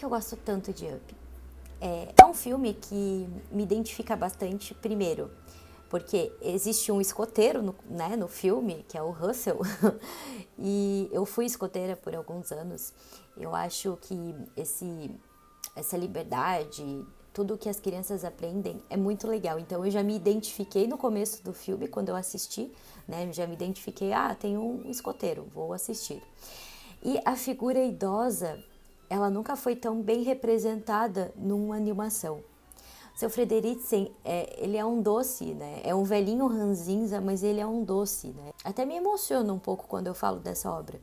eu gosto tanto de Up? É um filme que me identifica bastante, primeiro, porque existe um escoteiro no filme, que é o Russell, e eu fui escoteira por alguns anos. Eu acho que essa liberdade, tudo que as crianças aprendem é muito legal. Então eu já me identifiquei no começo do filme, quando eu assisti, né? Já me identifiquei, tem um escoteiro, vou assistir. E a figura idosa, ela nunca foi tão bem representada numa animação. Seu Frederiksen, ele é um doce, né? É um velhinho ranzinza, mas ele é um doce, né? Até me emociona um pouco quando eu falo dessa obra.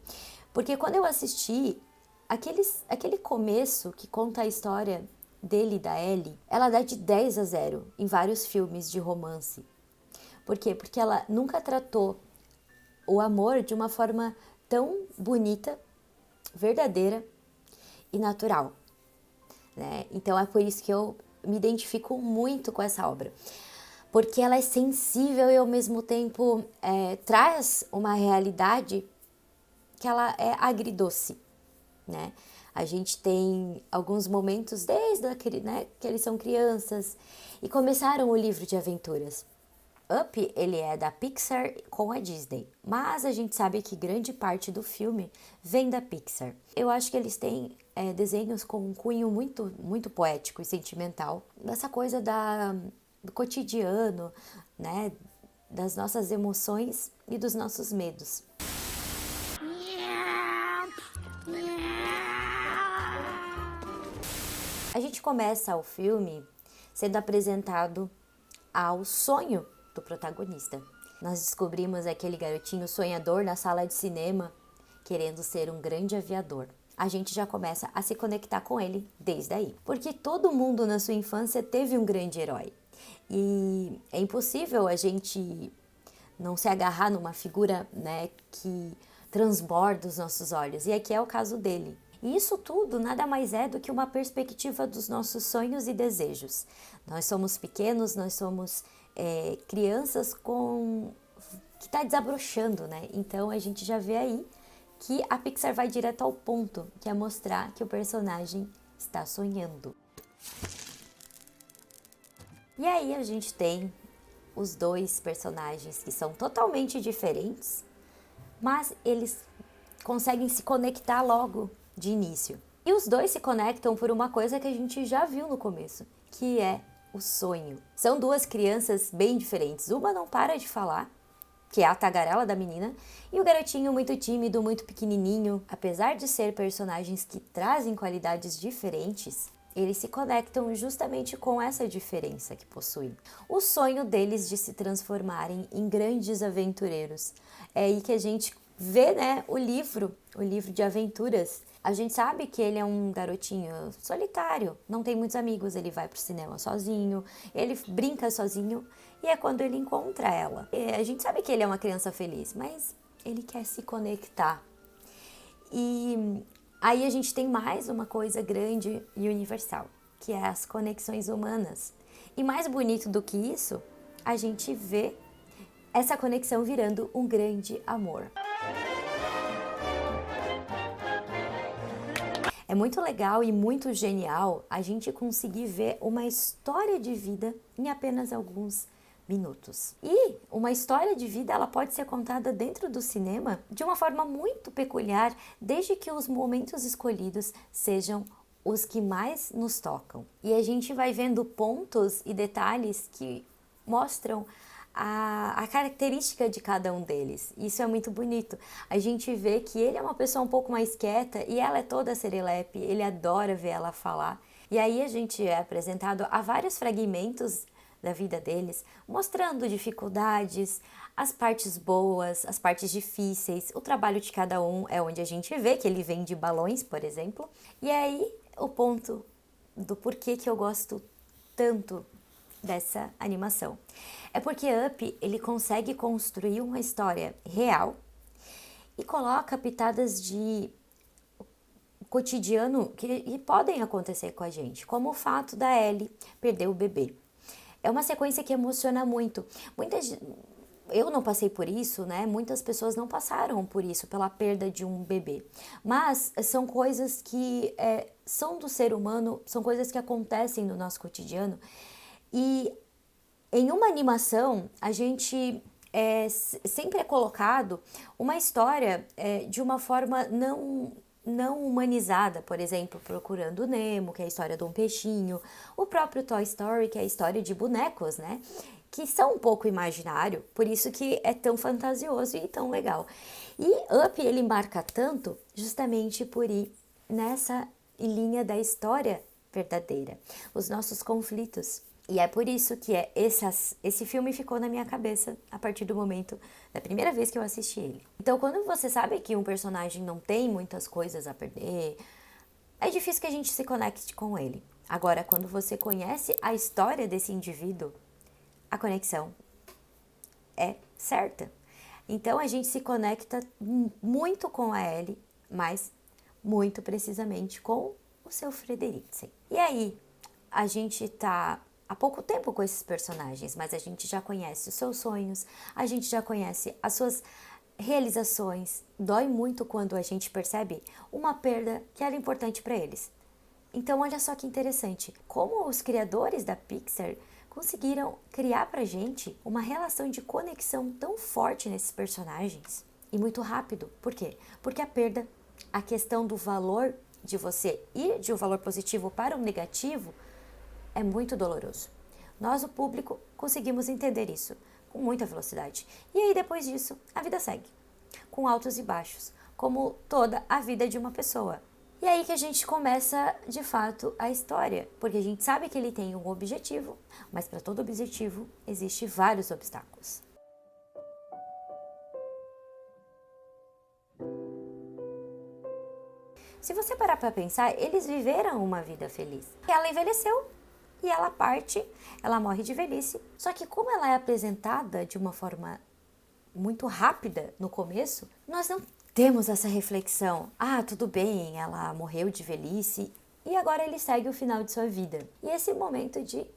Porque quando eu assisti, aquele começo que conta a história dele e da Ellie, ela dá de 10-0 em vários filmes de romance. Por quê? Porque ela nunca tratou o amor de uma forma tão bonita, verdadeira e natural, né? Então é por isso que eu me identifico muito com essa obra, porque ela é sensível e ao mesmo tempo traz uma realidade que ela é agridoce, né? A gente tem alguns momentos desde aquele, né, que eles são crianças e começaram o livro de aventuras. Up, ele é da Pixar com a Disney, mas a gente sabe que grande parte do filme vem da Pixar. Eu acho que eles têm desenhos com um cunho muito, muito poético e sentimental, dessa coisa do cotidiano, né, das nossas emoções e dos nossos medos. A gente começa o filme sendo apresentado ao sonho do protagonista. Nós descobrimos aquele garotinho sonhador na sala de cinema, querendo ser um grande aviador. A gente já começa a se conectar com ele desde aí. Porque todo mundo na sua infância teve um grande herói. E é impossível a gente não se agarrar numa figura, né, que transborda os nossos olhos. E aqui é o caso dele. E isso tudo nada mais é do que uma perspectiva dos nossos sonhos e desejos. Nós somos pequenos, nós somos crianças que está desabrochando, né? Então a gente já vê aí que a Pixar vai direto ao ponto, que é mostrar que o personagem está sonhando. E aí a gente tem os dois personagens que são totalmente diferentes, mas eles conseguem se conectar logo de início. E os dois se conectam por uma coisa que a gente já viu no começo, que é o sonho. São duas crianças bem diferentes. Uma não para de falar, que é a tagarela da menina, e o garotinho muito tímido, muito pequenininho. Apesar de ser personagens que trazem qualidades diferentes, eles se conectam justamente com essa diferença que possuem. O sonho deles de se transformarem em grandes aventureiros. É aí que a gente vê, né, o livro de aventuras. A gente sabe que ele é um garotinho solitário, não tem muitos amigos, ele vai pro cinema sozinho, ele brinca sozinho e é quando ele encontra ela. E a gente sabe que ele é uma criança feliz, mas ele quer se conectar. E aí a gente tem mais uma coisa grande e universal, que é as conexões humanas. E mais bonito do que isso, a gente vê essa conexão virando um grande amor. É muito legal e muito genial a gente conseguir ver uma história de vida em apenas alguns minutos. E uma história de vida, ela pode ser contada dentro do cinema de uma forma muito peculiar, desde que os momentos escolhidos sejam os que mais nos tocam. E a gente vai vendo pontos e detalhes que mostram a característica de cada um deles. Isso é muito bonito. A gente vê que ele é uma pessoa um pouco mais quieta e ela é toda serelepe, ele adora ver ela falar. E aí a gente é apresentado a vários fragmentos da vida deles, mostrando dificuldades, as partes boas, as partes difíceis, o trabalho de cada um, é onde a gente vê que ele vende balões, por exemplo. E aí o ponto do porquê que eu gosto tanto dessa animação. É porque Up, ele consegue construir uma história real e coloca pitadas de cotidiano que podem acontecer com a gente, como o fato da Ellie perder o bebê. É uma sequência que emociona muito. eu não passei por isso, né? Muitas pessoas não passaram por isso, pela perda de um bebê. Mas são coisas que são do ser humano, são coisas que acontecem no nosso cotidiano. E em uma animação, a gente sempre é colocado uma história de uma forma não humanizada, por exemplo, Procurando Nemo, que é a história de um peixinho, o próprio Toy Story, que é a história de bonecos, né? Que são um pouco imaginário, por isso que é tão fantasioso e tão legal. E Up, ele marca tanto justamente por ir nessa linha da história verdadeira, os nossos conflitos. E é por isso que esse filme ficou na minha cabeça a partir do momento da primeira vez que eu assisti ele. Então, quando você sabe que um personagem não tem muitas coisas a perder, é difícil que a gente se conecte com ele. Agora, quando você conhece a história desse indivíduo, a conexão é certa. Então, a gente se conecta muito com a Ellie, mas muito precisamente com o seu Frederiksen. E aí, a gente tá há pouco tempo com esses personagens, mas a gente já conhece os seus sonhos, a gente já conhece as suas realizações. Dói muito quando a gente percebe uma perda que era importante para eles. Então, olha só que interessante, como os criadores da Pixar conseguiram criar pra gente uma relação de conexão tão forte nesses personagens e muito rápido. Por quê? Porque a perda, a questão do valor de você ir de um valor positivo para um negativo, é muito doloroso. Nós, o público, conseguimos entender isso com muita velocidade. E aí, depois disso, a vida segue, com altos e baixos, como toda a vida de uma pessoa. E aí que a gente começa, de fato, a história, porque a gente sabe que ele tem um objetivo, mas para todo objetivo existem vários obstáculos. Se você parar para pensar, eles viveram uma vida feliz. Ela envelheceu e ela parte, ela morre de velhice. Só que como ela é apresentada de uma forma muito rápida no começo, nós não temos essa reflexão. Ah, tudo bem, ela morreu de velhice e agora ele segue o final de sua vida. E esse momento de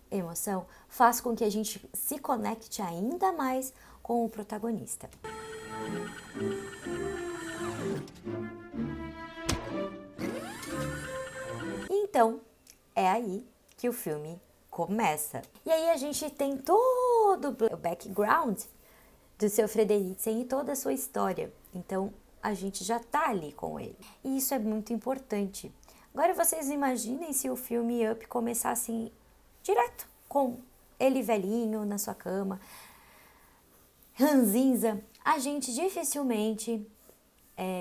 emoção faz com que a gente se conecte ainda mais com o protagonista. Então, é aí que o filme começa. E aí a gente tem todo o background do seu Frederiksen e toda a sua história. Então, a gente já tá ali com ele. E isso é muito importante. Agora, vocês imaginem se o filme Up começasse direto, com ele velhinho na sua cama, ranzinza. A gente dificilmente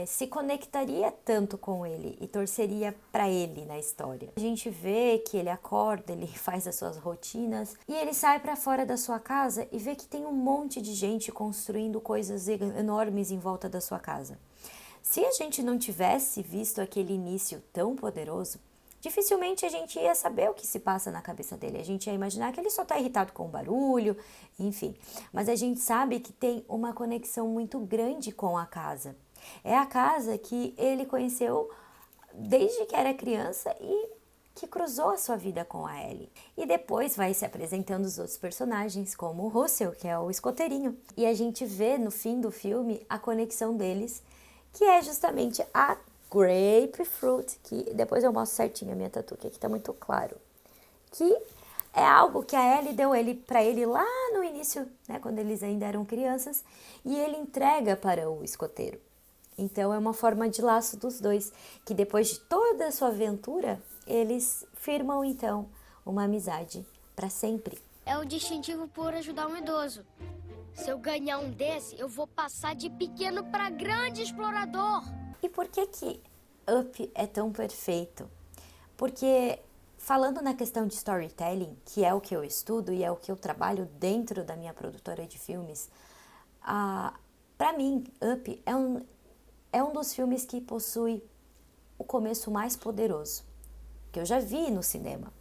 se conectaria tanto com ele e torceria para ele na história. A gente vê que ele acorda, ele faz as suas rotinas e ele sai para fora da sua casa e vê que tem um monte de gente construindo coisas enormes em volta da sua casa. Se a gente não tivesse visto aquele início tão poderoso, dificilmente a gente ia saber o que se passa na cabeça dele. A gente ia imaginar que ele só está irritado com o barulho, enfim. Mas a gente sabe que tem uma conexão muito grande com a casa. É a casa que ele conheceu desde que era criança e que cruzou a sua vida com a Ellie. E depois vai se apresentando os outros personagens, como o Russell, que é o escoteirinho. E a gente vê no fim do filme a conexão deles, que é justamente a grapefruit, que depois eu mostro certinho a minha tatu, que aqui tá muito claro. Que é algo que a Ellie deu para ele lá no início, né, quando eles ainda eram crianças, e ele entrega para o escoteiro. Então, é uma forma de laço dos dois, que depois de toda a sua aventura, eles firmam, então, uma amizade para sempre. É um distintivo por ajudar um idoso. Se eu ganhar um desse, eu vou passar de pequeno para grande explorador. E por que Up é tão perfeito? Porque, falando na questão de storytelling, que é o que eu estudo e é o que eu trabalho dentro da minha produtora de filmes, para mim, Up é um dos filmes que possui o começo mais poderoso que eu já vi no cinema.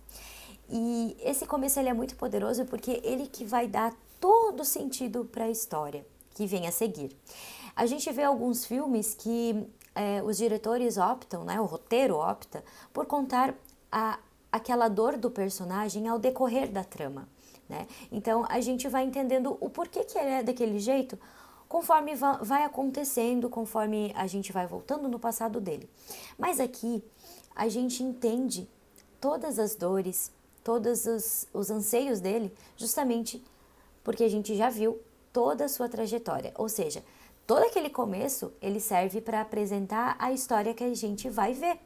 E esse começo ele é muito poderoso porque ele que vai dar todo sentido para a história que vem a seguir. A gente vê alguns filmes que os diretores optam, né, o roteiro opta, por contar aquela dor do personagem ao decorrer da trama. né? Então a gente vai entendendo o porquê que ele é daquele jeito conforme vai acontecendo, conforme a gente vai voltando no passado dele. Mas aqui a gente entende todas as dores, todos os anseios dele, justamente porque a gente já viu toda a sua trajetória. Ou seja, todo aquele começo, ele serve para apresentar a história que a gente vai ver.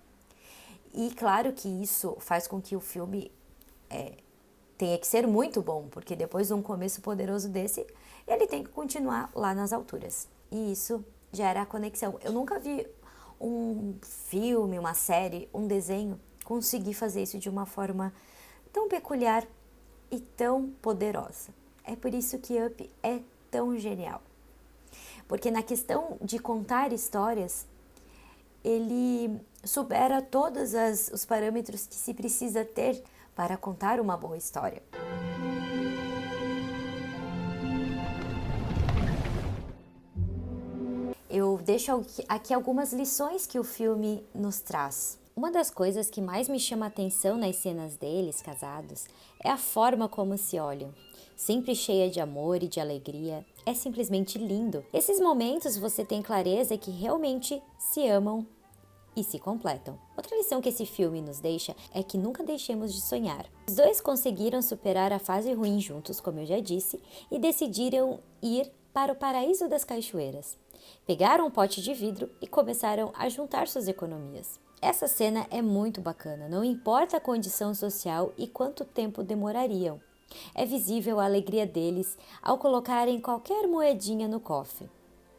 E claro que isso faz com que o filme tenha que ser muito bom, porque depois de um começo poderoso desse, ele tem que continuar lá nas alturas. E isso gera a conexão. Eu nunca vi um filme, uma série, um desenho conseguir fazer isso de uma forma tão peculiar e tão poderosa. É por isso que Up é tão genial. Porque na questão de contar histórias, ele supera todos os parâmetros que se precisa ter para contar uma boa história. Eu deixo aqui algumas lições que o filme nos traz. Uma das coisas que mais me chama a atenção nas cenas deles, casados, é a forma como se olham. Sempre cheia de amor e de alegria. É simplesmente lindo. Esses momentos você tem clareza que realmente se amam e se completam. Outra lição que esse filme nos deixa é que nunca deixemos de sonhar. Os dois conseguiram superar a fase ruim juntos, como eu já disse, e decidiram ir para o paraíso das cachoeiras. Pegaram um pote de vidro e começaram a juntar suas economias. Essa cena é muito bacana, não importa a condição social e quanto tempo demorariam. É visível a alegria deles ao colocarem qualquer moedinha no cofre.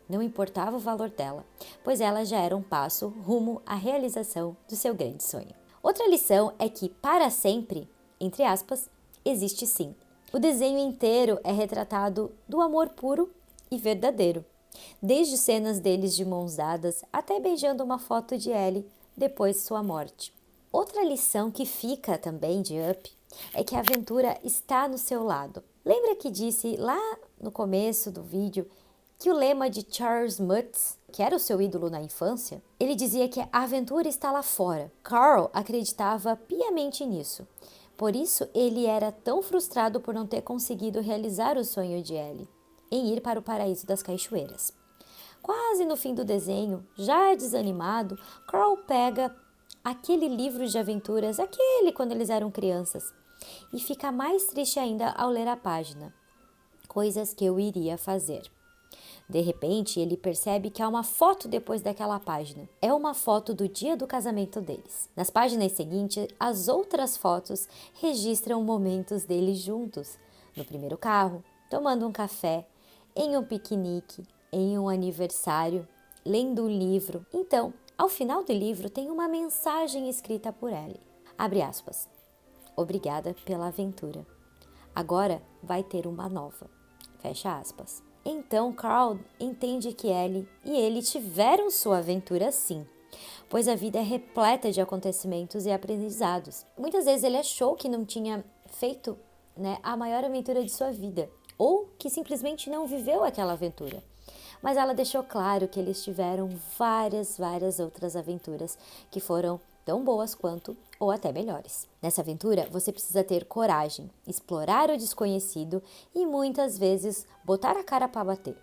Não importava o valor dela, pois ela já era um passo rumo à realização do seu grande sonho. Outra lição é que, para sempre, entre aspas, existe sim. O desenho inteiro é retratado do amor puro e verdadeiro, desde cenas deles de mãos dadas até beijando uma foto de Ellie depois de sua morte. Outra lição que fica também de Up é que a aventura está no seu lado. Lembra que disse lá no começo do vídeo que o lema de Charles Mutz, que era o seu ídolo na infância, ele dizia que a aventura está lá fora. Carl acreditava piamente nisso. Por isso, ele era tão frustrado por não ter conseguido realizar o sonho de Ellie, em ir para o paraíso das cachoeiras. Quase no fim do desenho, já desanimado, Carl pega aquele livro de aventuras, aquele quando eles eram crianças, e fica mais triste ainda ao ler a página. Coisas que eu iria fazer. De repente, ele percebe que há uma foto depois daquela página. É uma foto do dia do casamento deles. Nas páginas seguintes, as outras fotos registram momentos deles juntos. No primeiro carro, tomando um café, em um piquenique, em um aniversário, lendo um livro. Então, ao final do livro, tem uma mensagem escrita por Ellie. Abre aspas. Obrigada pela aventura. Agora vai ter uma nova. Fecha aspas. Então Carl entende que Ellie e ele tiveram sua aventura sim, pois a vida é repleta de acontecimentos e aprendizados. Muitas vezes ele achou que não tinha feito, a maior aventura de sua vida, ou que simplesmente não viveu aquela aventura. Mas ela deixou claro que eles tiveram várias outras aventuras que foram tão boas quanto ou até melhores. Nessa aventura, você precisa ter coragem, explorar o desconhecido e muitas vezes botar a cara para bater.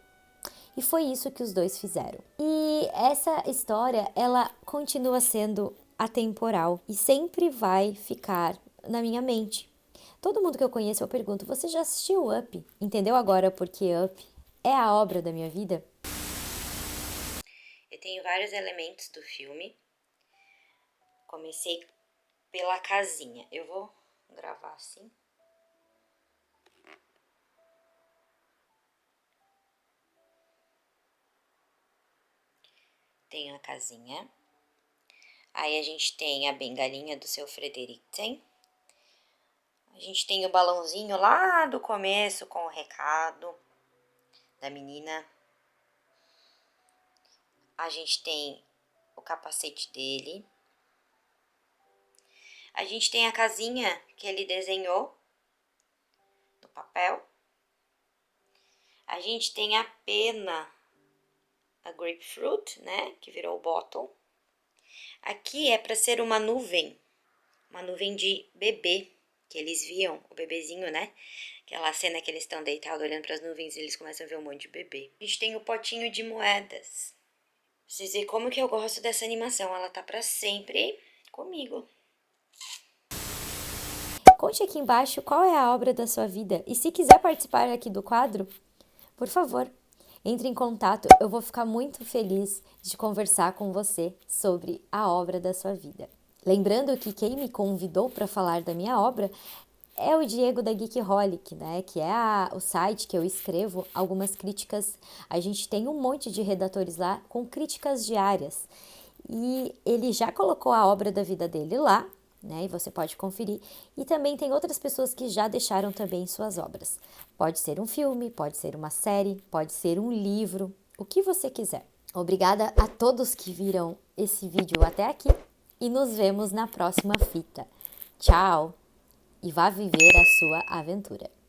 E foi isso que os dois fizeram. E essa história, ela continua sendo atemporal e sempre vai ficar na minha mente. Todo mundo que eu conheço eu pergunto, você já assistiu Up? Entendeu agora porque Up é a obra da minha vida? Eu tenho vários elementos do filme. Comecei pela casinha. Eu vou gravar assim. Tem a casinha. Aí a gente tem a bengalinha do seu Frederiksen. A gente tem o balãozinho lá do começo com o recado da menina. A gente tem o capacete dele. A gente tem a casinha que ele desenhou no papel. A gente tem a pena, a grapefruit, que virou o bottle. Aqui é para ser uma nuvem de bebê. que eles viam o bebezinho, né? Aquela cena que eles estão deitados olhando para as nuvens e eles começam a ver um monte de bebê. A gente tem o potinho de moedas. Vocês veem como que eu gosto dessa animação, ela tá para sempre comigo. Conte aqui embaixo qual é a obra da sua vida e se quiser participar aqui do quadro, por favor, entre em contato, eu vou ficar muito feliz de conversar com você sobre a obra da sua vida. Lembrando que quem me convidou para falar da minha obra é o Diego da Geekholic, né? Que é o site que eu escrevo algumas críticas. A gente tem um monte de redatores lá com críticas diárias. E ele já colocou a obra da vida dele lá, né? E você pode conferir. E também tem outras pessoas que já deixaram também suas obras. Pode ser um filme, pode ser uma série, pode ser um livro, o que você quiser. Obrigada a todos que viram esse vídeo até aqui e nos vemos na próxima fita. Tchau! E vá viver a sua aventura.